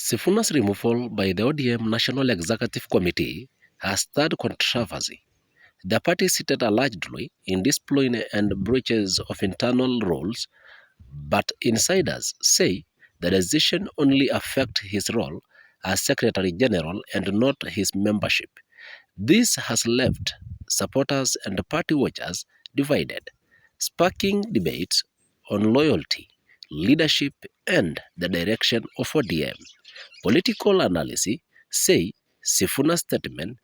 Sifuna's removal by the ODM National Executive Committee has stirred controversy. The party cited allegedly indiscipline and breaches of internal rules, but insiders say the decision only affects his role as Secretary General and not his membership. This has left supporters and party watchers divided, sparking debates on loyalty, leadership, and the direction of ODM. Political analysts say Sifuna's statement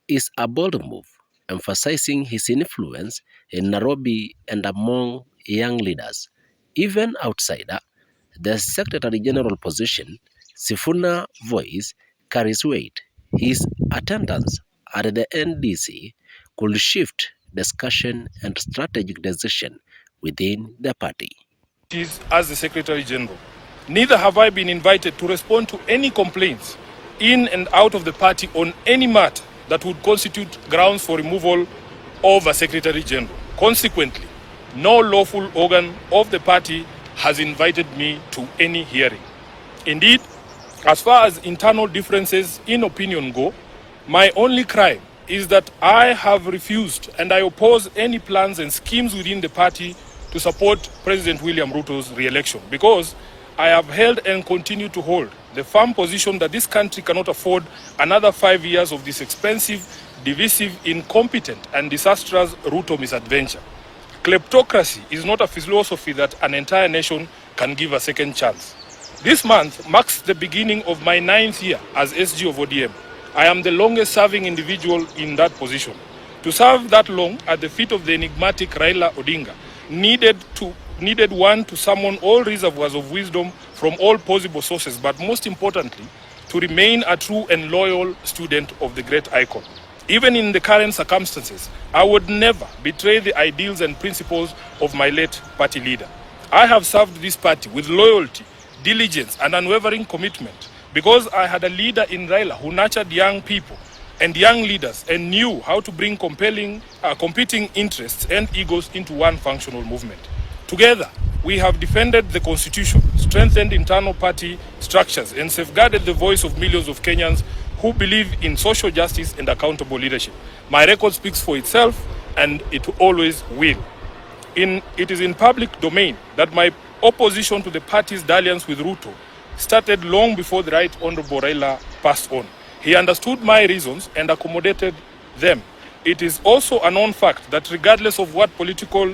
is a bold move, emphasizing his influence in Nairobi and among young leaders. Even outside the Secretary General position, Sifuna's voice carries weight. His attendance at the NDC could shift discussion and strategic decision within the party. As the Secretary General, neither have I been invited to respond to any complaints in and out of the party on any matter that would constitute grounds for removal of a Secretary General. Consequently, no lawful organ of the party has invited me to any hearing. Indeed, as far as internal differences in opinion go, my only crime is that I have refused and I oppose any plans and schemes within the party to support President William Ruto's re-election, because I have held and continue to hold the firm position that this country cannot afford another 5 years of this expensive, divisive, incompetent, and disastrous Ruto misadventure. Kleptocracy is not a philosophy that an entire nation can give a second chance. This month marks the beginning of my 9th year as SG of ODM. I am the longest serving individual in that position. To serve that long at the feet of the enigmatic Raila Odinga needed one to summon all reservoirs of wisdom from all possible sources, but most importantly, to remain a true and loyal student of the great icon. Even in the current circumstances, I would never betray the ideals and principles of my late party leader. I have served this party with loyalty, diligence, and unwavering commitment because I had a leader in Raila who nurtured young people and young leaders and knew how to bring competing interests and egos into one functional movement. Together, we have defended the Constitution, strengthened internal party structures, and safeguarded the voice of millions of Kenyans who believe in social justice and accountable leadership. My record speaks for itself, and it always will. It is in public domain that my opposition to the party's dalliance with Ruto started long before the Right Honorable Raila passed on. He understood my reasons and accommodated them. It is also a known fact that regardless of what political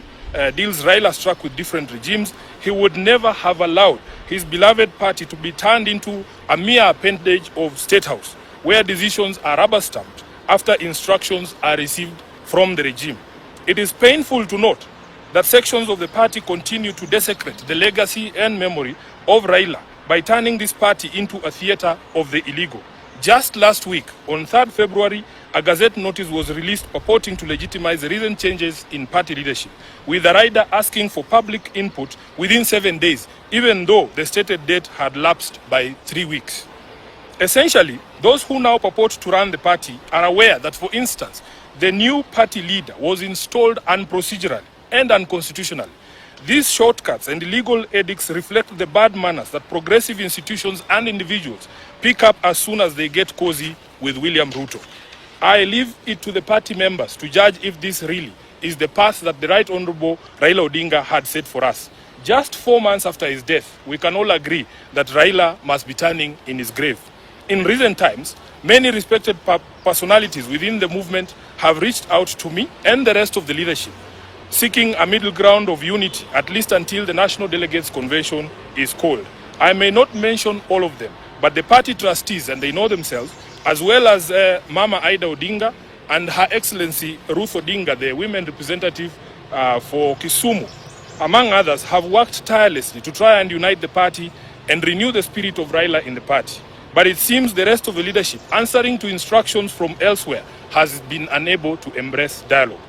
deals Raila struck with different regimes, he would never have allowed his beloved party to be turned into a mere appendage of State House, where decisions are rubber-stamped after instructions are received from the regime. It is painful to note that sections of the party continue to desecrate the legacy and memory of Raila by turning this party into a theater of the illegal. Just last week, on 3rd February, a Gazette notice was released purporting to legitimize the recent changes in party leadership, with the rider asking for public input within 7 days, even though the stated date had lapsed by 3 weeks. Essentially, those who now purport to run the party are aware that, for instance, the new party leader was installed unprocedurally and unconstitutionally. These shortcuts and illegal edicts reflect the bad manners that progressive institutions and individuals pick up as soon as they get cozy with William Ruto. I leave it to the party members to judge if this really is the path that the Right Honorable Raila Odinga had set for us. Just 4 months after his death, we can all agree that Raila must be turning in his grave. In recent times, many respected personalities within the movement have reached out to me and the rest of the leadership, seeking a middle ground of unity, at least until the National Delegates Convention is called. I may not mention all of them, but the party trustees, and they know themselves, as well as Mama Ida Odinga and Her Excellency Ruth Odinga, the women representative for Kisumu, among others, have worked tirelessly to try and unite the party and renew the spirit of Raila in the party. But it seems the rest of the leadership, answering to instructions from elsewhere, has been unable to embrace dialogue.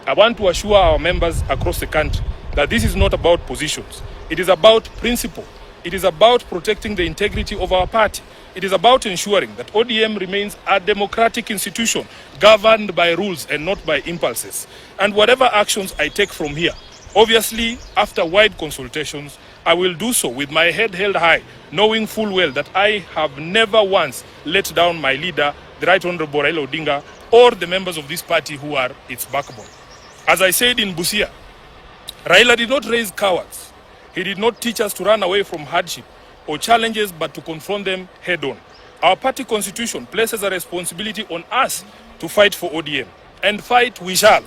I want to assure our members across the country that this is not about positions. It is about principle. It is about protecting the integrity of our party. It is about ensuring that ODM remains a democratic institution governed by rules and not by impulses. And whatever actions I take from here, obviously after wide consultations, I will do so with my head held high, knowing full well that I have never once let down my leader, the Right Honorable Raila Odinga, or the members of this party who are its backbone. As I said in Busia, Raila did not raise cowards. He did not teach us to run away from hardship or challenges, but to confront them head on. Our party constitution places a responsibility on us to fight for ODM. And fight we shall.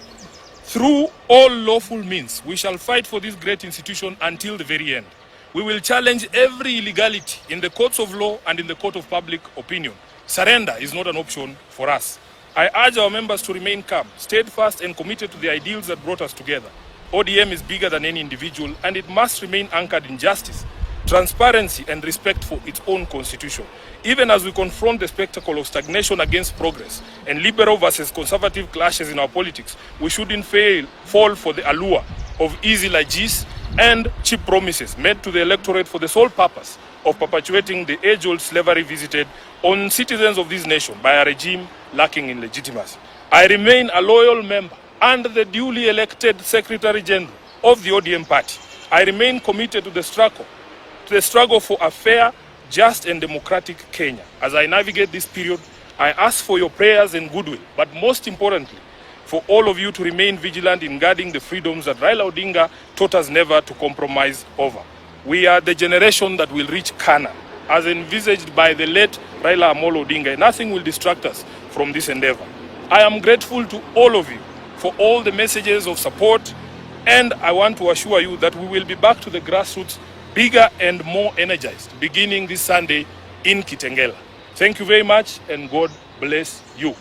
Through all lawful means, we shall fight for this great institution until the very end. We will challenge every illegality in the courts of law and in the court of public opinion. Surrender is not an option for us. I urge our members to remain calm, steadfast, and committed to the ideals that brought us together. ODM is bigger than any individual, and it must remain anchored in justice, transparency, and respect for its own constitution. Even as we confront the spectacle of stagnation against progress and liberal versus conservative clashes in our politics, we shouldn't fall for the allure of easy largesse and cheap promises made to the electorate for the sole purpose of perpetuating the age-old slavery visited on citizens of this nation by a regime lacking in legitimacy. I remain a loyal member and the duly elected Secretary General of the ODM party. I remain committed to the struggle for a fair, just and democratic Kenya. As I navigate this period, I ask for your prayers and goodwill, but most importantly, for all of you to remain vigilant in guarding the freedoms that Raila Odinga taught us never to compromise over. We are the generation that will reach Canaan, as envisaged by the late Raila Amolo Odinga. Nothing will distract us from this endeavor. I am grateful to all of you for all the messages of support, and I want to assure you that we will be back to the grassroots, bigger and more energized, beginning this Sunday in Kitengela. Thank you very much, and God bless you.